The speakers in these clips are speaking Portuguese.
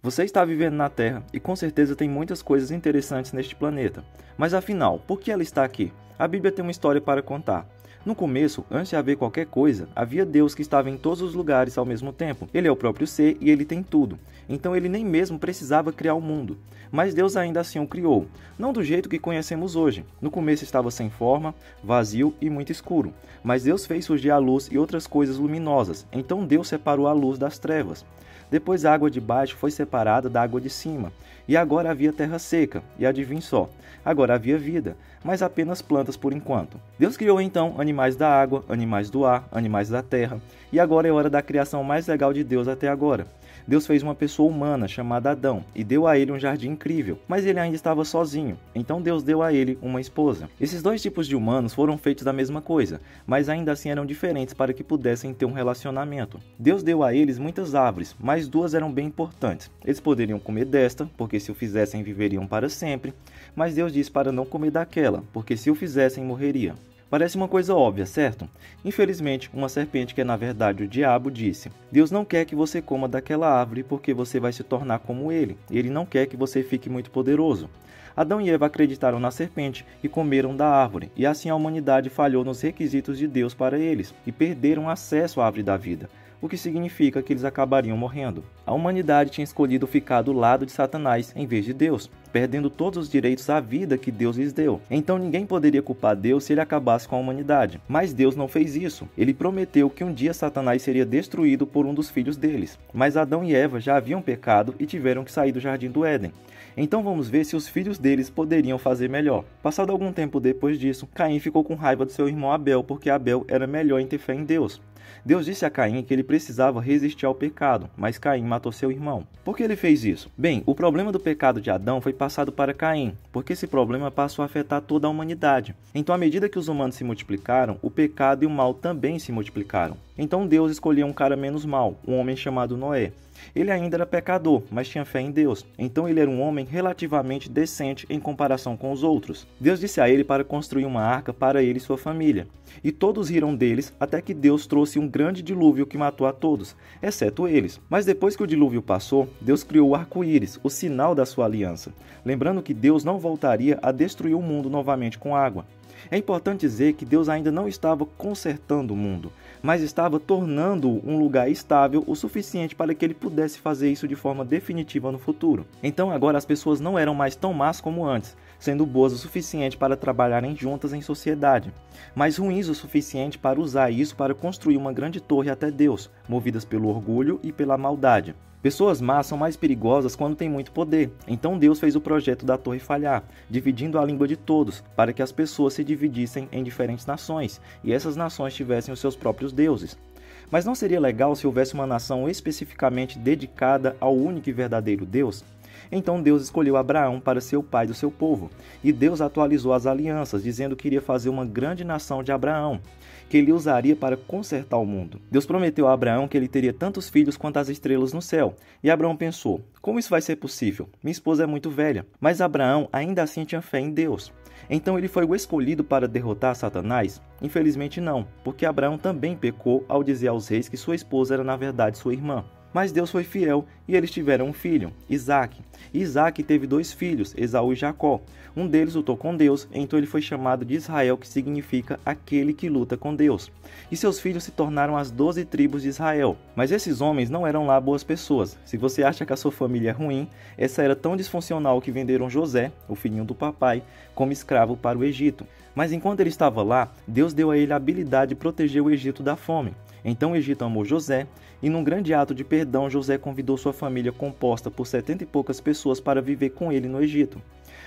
Você está vivendo na Terra e com certeza tem muitas coisas interessantes neste planeta. Mas afinal, por que ela está aqui? A Bíblia tem uma história para contar. No começo, antes de haver qualquer coisa, havia Deus que estava em todos os lugares ao mesmo tempo. Ele é o próprio ser e ele tem tudo. Então ele nem mesmo precisava criar o mundo. Mas Deus ainda assim o criou. Não do jeito que conhecemos hoje. No começo estava sem forma, vazio e muito escuro. Mas Deus fez surgir a luz e outras coisas luminosas. Então Deus separou a luz das trevas. Depois a água de baixo foi separada da água de cima. E agora havia terra seca. E adivinhe só, agora havia vida, mas apenas plantas por enquanto. Deus criou então animais da água, animais do ar, animais da terra. E agora é hora da criação mais legal de Deus até agora. Deus fez uma pessoa humana chamada Adão e deu a ele um jardim incrível, mas ele ainda estava sozinho, então Deus deu a ele uma esposa. Esses dois tipos de humanos foram feitos da mesma coisa, mas ainda assim eram diferentes para que pudessem ter um relacionamento. Deus deu a eles muitas árvores, mas duas eram bem importantes. Eles poderiam comer desta, porque se o fizessem viveriam para sempre, mas Deus disse para não comer daquela, porque se o fizessem morreria. Parece uma coisa óbvia, certo? Infelizmente, uma serpente que é na verdade o diabo disse: Deus não quer que você coma daquela árvore porque você vai se tornar como ele, e ele não quer que você fique muito poderoso. Adão e Eva acreditaram na serpente e comeram da árvore, e assim a humanidade falhou nos requisitos de Deus para eles, e perderam acesso à árvore da vida, o que significa que eles acabariam morrendo. A humanidade tinha escolhido ficar do lado de Satanás em vez de Deus, perdendo todos os direitos à vida que Deus lhes deu. Então ninguém poderia culpar Deus se ele acabasse com a humanidade. Mas Deus não fez isso. Ele prometeu que um dia Satanás seria destruído por um dos filhos deles. Mas Adão e Eva já haviam pecado e tiveram que sair do jardim do Éden. Então vamos ver se os filhos deles poderiam fazer melhor. Passado algum tempo depois disso, Caim ficou com raiva do seu irmão Abel porque Abel era melhor em ter fé em Deus. Deus disse a Caim que ele precisava resistir ao pecado, mas Caim matou seu irmão. Por que ele fez isso? Bem, o problema do pecado de Adão foi passado para Caim, porque esse problema passou a afetar toda a humanidade. Então, à medida que os humanos se multiplicaram, o pecado e o mal também se multiplicaram. Então Deus escolheu um cara menos mau, um homem chamado Noé. Ele ainda era pecador, mas tinha fé em Deus. Então ele era um homem relativamente decente em comparação com os outros. Deus disse a ele para construir uma arca para ele e sua família. E todos riram deles, até que Deus trouxe um grande dilúvio que matou a todos, exceto eles. Mas depois que o dilúvio passou, Deus criou o arco-íris, o sinal da sua aliança. Lembrando que Deus não voltaria a destruir o mundo novamente com água. É importante dizer que Deus ainda não estava consertando o mundo, mas estava tornando-o um lugar estável o suficiente para que ele pudesse fazer isso de forma definitiva no futuro. Então agora as pessoas não eram mais tão más como antes, sendo boas o suficiente para trabalharem juntas em sociedade, mas ruins o suficiente para usar isso para construir uma grande torre até Deus, movidas pelo orgulho e pela maldade. Pessoas más são mais perigosas quando têm muito poder. Então Deus fez o projeto da torre falhar, dividindo a língua de todos, para que as pessoas se dividissem em diferentes nações, e essas nações tivessem os seus próprios deuses. Mas não seria legal se houvesse uma nação especificamente dedicada ao único e verdadeiro Deus? Então Deus escolheu Abraão para ser o pai do seu povo, e Deus atualizou as alianças, dizendo que iria fazer uma grande nação de Abraão, que ele usaria para consertar o mundo. Deus prometeu a Abraão que ele teria tantos filhos quanto as estrelas no céu, e Abraão pensou: como isso vai ser possível? Minha esposa é muito velha. Mas Abraão ainda assim tinha fé em Deus. Então ele foi o escolhido para derrotar Satanás? Infelizmente não, porque Abraão também pecou ao dizer aos reis que sua esposa era na verdade sua irmã. Mas Deus foi fiel e eles tiveram um filho, Isaque. E Isaque teve 2 filhos, Esaú e Jacó. Um deles lutou com Deus, então ele foi chamado de Israel, que significa aquele que luta com Deus. E seus filhos se tornaram as 12 tribos de Israel. Mas esses homens não eram lá boas pessoas. Se você acha que a sua família é ruim, essa era tão disfuncional que venderam José, o filhinho do papai, como escravo para o Egito. Mas enquanto ele estava lá, Deus deu a ele a habilidade de proteger o Egito da fome. Então o Egito amou José, e num grande ato de perdão, José convidou sua família composta por 70 e poucas pessoas para viver com ele no Egito.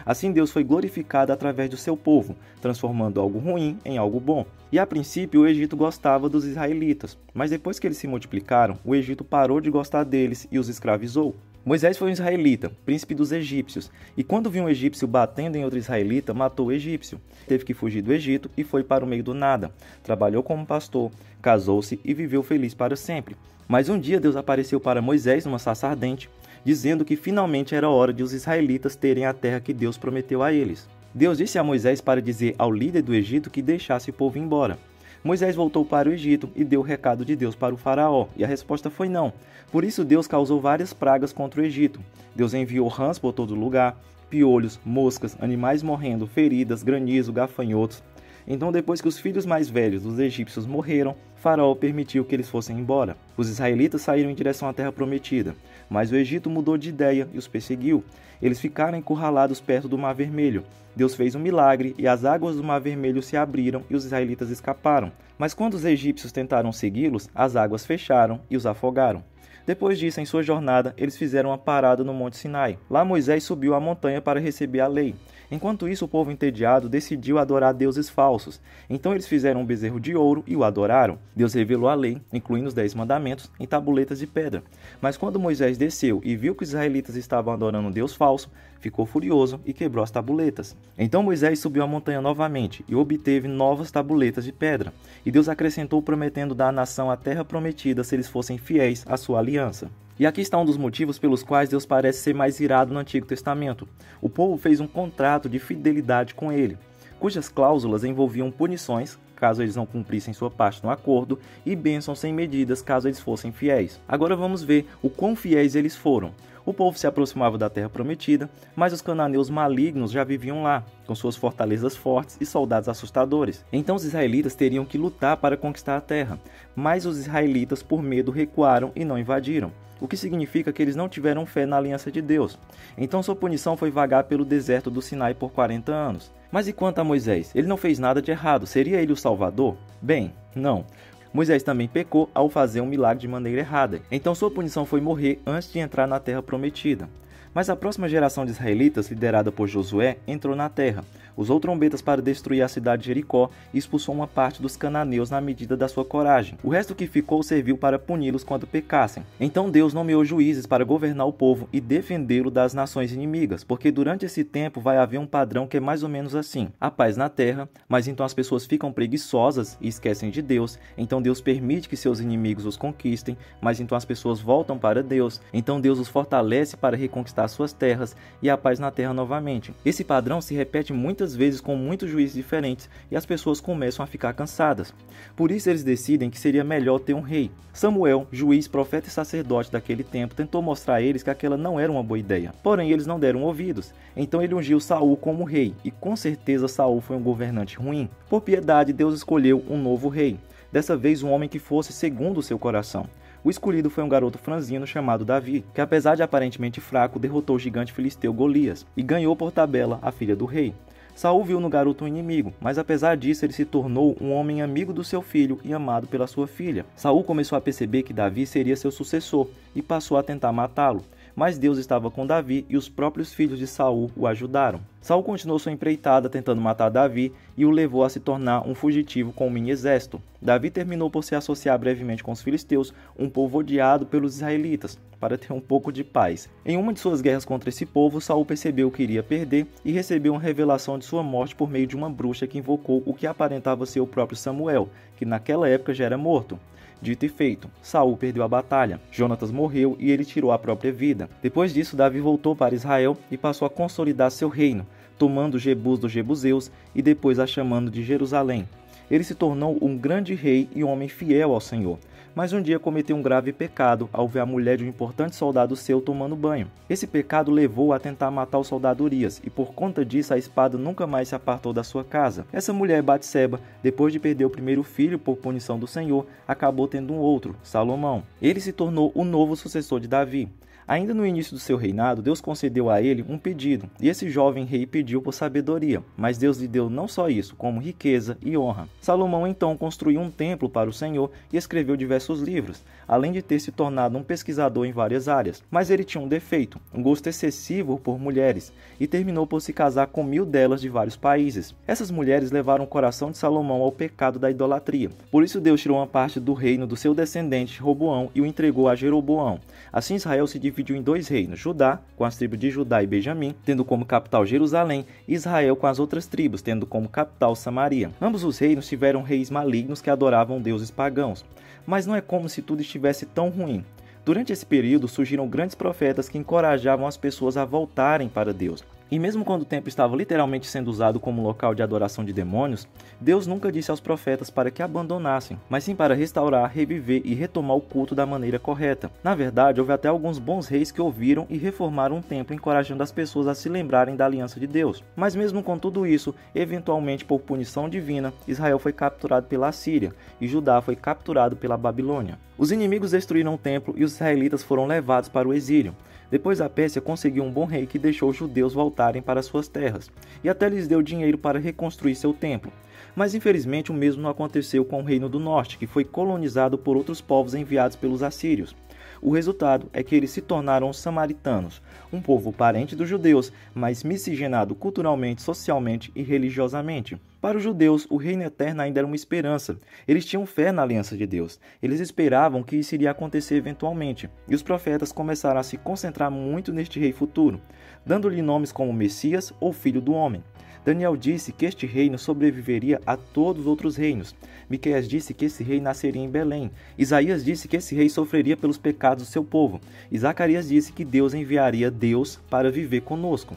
Assim Deus foi glorificado através do seu povo, transformando algo ruim em algo bom. E a princípio o Egito gostava dos israelitas, mas depois que eles se multiplicaram, o Egito parou de gostar deles e os escravizou. Moisés foi um israelita, príncipe dos egípcios, e quando viu um egípcio batendo em outro israelita, matou o egípcio. Teve que fugir do Egito e foi para o meio do nada. Trabalhou como pastor, casou-se e viveu feliz para sempre. Mas um dia Deus apareceu para Moisés numa sarça ardente, dizendo que finalmente era hora de os israelitas terem a terra que Deus prometeu a eles. Deus disse a Moisés para dizer ao líder do Egito que deixasse o povo ir embora. Moisés voltou para o Egito e deu o recado de Deus para o faraó, e a resposta foi não. Por isso Deus causou várias pragas contra o Egito. Deus enviou rãs por todo lugar, piolhos, moscas, animais morrendo, feridas, granizo, gafanhotos. Então, depois que os filhos mais velhos dos egípcios morreram, Faraó permitiu que eles fossem embora. Os israelitas saíram em direção à terra prometida, mas o Egito mudou de ideia e os perseguiu. Eles ficaram encurralados perto do Mar Vermelho. Deus fez um milagre e as águas do Mar Vermelho se abriram e os israelitas escaparam. Mas quando os egípcios tentaram segui-los, as águas fecharam e os afogaram. Depois disso, em sua jornada, eles fizeram uma parada no Monte Sinai. Lá Moisés subiu à montanha para receber a lei. Enquanto isso, o povo entediado decidiu adorar deuses falsos. Então eles fizeram um bezerro de ouro e o adoraram. Deus revelou a lei, incluindo os 10 mandamentos, em tabuletas de pedra. Mas quando Moisés desceu e viu que os israelitas estavam adorando um deus falso, ficou furioso e quebrou as tabuletas. Então Moisés subiu a montanha novamente e obteve novas tabuletas de pedra. E Deus acrescentou, prometendo dar à nação a terra prometida se eles fossem fiéis à sua aliança. E aqui está um dos motivos pelos quais Deus parece ser mais irado no Antigo Testamento. O povo fez um contrato de fidelidade com ele, cujas cláusulas envolviam punições, caso eles não cumprissem sua parte no acordo, e bênçãos sem medidas, caso eles fossem fiéis. Agora vamos ver o quão fiéis eles foram. O povo se aproximava da terra prometida, mas os cananeus malignos já viviam lá, com suas fortalezas fortes e soldados assustadores. Então os israelitas teriam que lutar para conquistar a terra, mas os israelitas, por medo, recuaram e não invadiram, o que significa que eles não tiveram fé na aliança de Deus. Então sua punição foi vagar pelo deserto do Sinai por 40 anos. Mas e quanto a Moisés? Ele não fez nada de errado, seria ele o Salvador? Bem, não. Moisés também pecou ao fazer um milagre de maneira errada. Então sua punição foi morrer antes de entrar na terra prometida. Mas a próxima geração de israelitas, liderada por Josué, entrou na terra, usou trombetas para destruir a cidade de Jericó e expulsou uma parte dos cananeus na medida da sua coragem. O resto que ficou serviu para puni-los quando pecassem. Então Deus nomeou juízes para governar o povo e defendê-lo das nações inimigas, porque durante esse tempo vai haver um padrão que é mais ou menos assim: a paz na terra, mas então as pessoas ficam preguiçosas e esquecem de Deus, então Deus permite que seus inimigos os conquistem, mas então as pessoas voltam para Deus, então Deus os fortalece para reconquistar suas terras e a paz na terra novamente. Esse padrão se repete muitas vezes com muitos juízes diferentes e as pessoas começam a ficar cansadas. Por isso eles decidem que seria melhor ter um rei. Samuel, juiz, profeta e sacerdote daquele tempo, tentou mostrar a eles que aquela não era uma boa ideia. Porém, eles não deram ouvidos. Então ele ungiu Saul como rei, e com certeza Saul foi um governante ruim. Por piedade, Deus escolheu um novo rei. Dessa vez um homem que fosse segundo o seu coração. O escolhido foi um garoto franzino chamado Davi, que apesar de aparentemente fraco, derrotou o gigante filisteu Golias e ganhou por tabela a filha do rei. Saul viu no garoto um inimigo, mas apesar disso ele se tornou um homem amigo do seu filho e amado pela sua filha. Saul começou a perceber que Davi seria seu sucessor e passou a tentar matá-lo. Mas Deus estava com Davi e os próprios filhos de Saul o ajudaram. Saul continuou sua empreitada tentando matar Davi e o levou a se tornar um fugitivo com um mini exército. Davi terminou por se associar brevemente com os filisteus, um povo odiado pelos israelitas, para ter um pouco de paz. Em uma de suas guerras contra esse povo, Saul percebeu que iria perder e recebeu uma revelação de sua morte por meio de uma bruxa que invocou o que aparentava ser o próprio Samuel, que naquela época já era morto. Dito e feito, Saul perdeu a batalha, Jonatas morreu e ele tirou a própria vida. Depois disso, Davi voltou para Israel e passou a consolidar seu reino, tomando Jebus dos Jebuseus e depois a chamando de Jerusalém. Ele se tornou um grande rei e um homem fiel ao Senhor. Mas um dia cometeu um grave pecado ao ver a mulher de um importante soldado seu tomando banho. Esse pecado levou-o a tentar matar o soldado Urias, e por conta disso a espada nunca mais se apartou da sua casa. Essa mulher, Batseba, depois de perder o primeiro filho por punição do Senhor, acabou tendo um outro, Salomão. Ele se tornou o novo sucessor de Davi. Ainda no início do seu reinado, Deus concedeu a ele um pedido, e esse jovem rei pediu por sabedoria, mas Deus lhe deu não só isso, como riqueza e honra. Salomão então construiu um templo para o Senhor e escreveu diversos livros, além de ter se tornado um pesquisador em várias áreas. Mas ele tinha um defeito, um gosto excessivo por mulheres, e terminou por se casar com 1000 delas de vários países. Essas mulheres levaram o coração de Salomão ao pecado da idolatria. Por isso Deus tirou uma parte do reino do seu descendente Roboão e o entregou a Jeroboão. Assim Israel se dividiu em 2 reinos, Judá, com as tribos de Judá e Benjamim, tendo como capital Jerusalém, e Israel com as outras tribos, tendo como capital Samaria. Ambos os reinos tiveram reis malignos que adoravam deuses pagãos. Mas não é como se tudo estivesse tão ruim. Durante esse período surgiram grandes profetas que encorajavam as pessoas a voltarem para Deus. E mesmo quando o templo estava literalmente sendo usado como local de adoração de demônios, Deus nunca disse aos profetas para que abandonassem, mas sim para restaurar, reviver e retomar o culto da maneira correta. Na verdade, houve até alguns bons reis que ouviram e reformaram o templo, encorajando as pessoas a se lembrarem da aliança de Deus. Mas mesmo com tudo isso, eventualmente por punição divina, Israel foi capturado pela Assíria e Judá foi capturado pela Babilônia. Os inimigos destruíram o templo e os israelitas foram levados para o exílio. Depois a Pérsia conseguiu um bom rei que deixou os judeus voltarem para suas terras, e até lhes deu dinheiro para reconstruir seu templo. Mas infelizmente o mesmo não aconteceu com o reino do norte, que foi colonizado por outros povos enviados pelos assírios. O resultado é que eles se tornaram os samaritanos, um povo parente dos judeus, mas miscigenado culturalmente, socialmente e religiosamente. Para os judeus, o reino eterno ainda era uma esperança. Eles tinham fé na aliança de Deus. Eles esperavam que isso iria acontecer eventualmente. E os profetas começaram a se concentrar muito neste rei futuro, dando-lhe nomes como Messias ou Filho do Homem. Daniel disse que este reino sobreviveria a todos os outros reinos. Miqueias disse que esse rei nasceria em Belém. Isaías disse que esse rei sofreria pelos pecados do seu povo. E Zacarias disse que Deus enviaria Deus para viver conosco.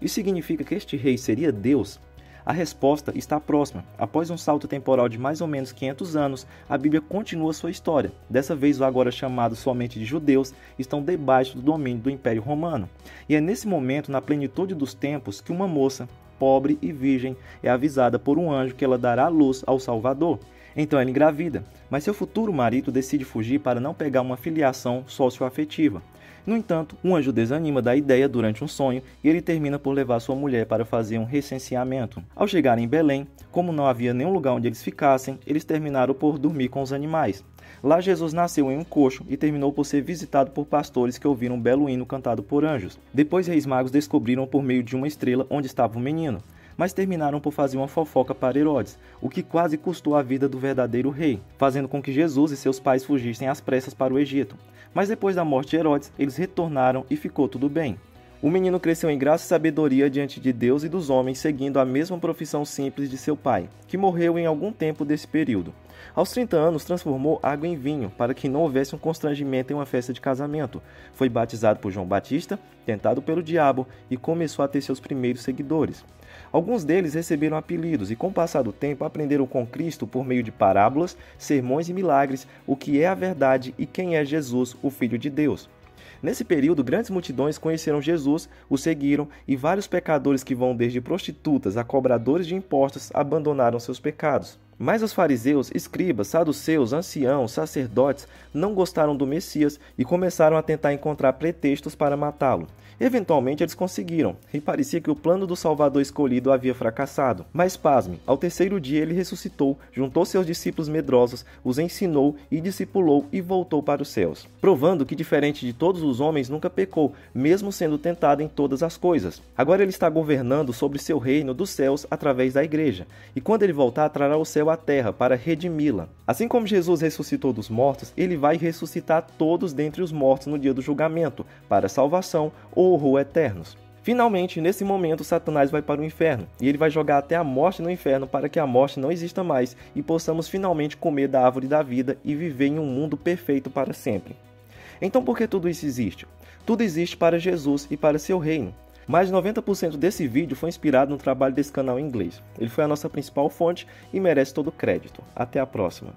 Isso significa que este rei seria Deus? A resposta está próxima. Após um salto temporal de mais ou menos 500 anos, a Bíblia continua sua história. Dessa vez, os agora chamados somente de judeus estão debaixo do domínio do Império Romano. E é nesse momento, na plenitude dos tempos, que uma moça, pobre e virgem, é avisada por um anjo que ela dará à luz ao Salvador. Então ela engravida, mas seu futuro marido decide fugir para não pegar uma filiação socioafetiva. No entanto, um anjo desanima da ideia durante um sonho e ele termina por levar sua mulher para fazer um recenseamento. Ao chegarem em Belém, como não havia nenhum lugar onde eles ficassem, eles terminaram por dormir com os animais. Lá Jesus nasceu em um coxo e terminou por ser visitado por pastores que ouviram um belo hino cantado por anjos. Depois, reis magos descobriram por meio de uma estrela onde estava o menino, mas terminaram por fazer uma fofoca para Herodes, o que quase custou a vida do verdadeiro rei, fazendo com que Jesus e seus pais fugissem às pressas para o Egito. Mas depois da morte de Herodes, eles retornaram e ficou tudo bem. O menino cresceu em graça e sabedoria diante de Deus e dos homens, seguindo a mesma profissão simples de seu pai, que morreu em algum tempo desse período. Aos 30 anos, transformou água em vinho, para que não houvesse um constrangimento em uma festa de casamento. Foi batizado por João Batista, tentado pelo diabo, e começou a ter seus primeiros seguidores. Alguns deles receberam apelidos e, com o passar do tempo, aprenderam com Cristo por meio de parábolas, sermões e milagres o que é a verdade e quem é Jesus, o Filho de Deus. Nesse período, grandes multidões conheceram Jesus, o seguiram e vários pecadores que vão desde prostitutas a cobradores de impostos abandonaram seus pecados. Mas os fariseus, escribas, saduceus, anciãos, sacerdotes não gostaram do Messias e começaram a tentar encontrar pretextos para matá-lo. Eventualmente eles conseguiram, e parecia que o plano do Salvador escolhido havia fracassado. Mas pasme, ao terceiro dia ele ressuscitou, juntou seus discípulos medrosos, os ensinou e discipulou e voltou para os céus, provando que, diferente de todos os homens, nunca pecou, mesmo sendo tentado em todas as coisas. Agora ele está governando sobre seu reino dos céus através da igreja, e quando ele voltar, trará o céu à terra para redimi-la. Assim como Jesus ressuscitou dos mortos, ele vai ressuscitar todos dentre os mortos no dia do julgamento, para salvação ou horror eternos. Finalmente, nesse momento, Satanás vai para o inferno, e ele vai jogar até a morte no inferno para que a morte não exista mais e possamos finalmente comer da árvore da vida e viver em um mundo perfeito para sempre. Então, por que tudo isso existe? Tudo existe para Jesus e para seu reino. Mais de 90% desse vídeo foi inspirado no trabalho desse canal em inglês. Ele foi a nossa principal fonte e merece todo o crédito. Até a próxima.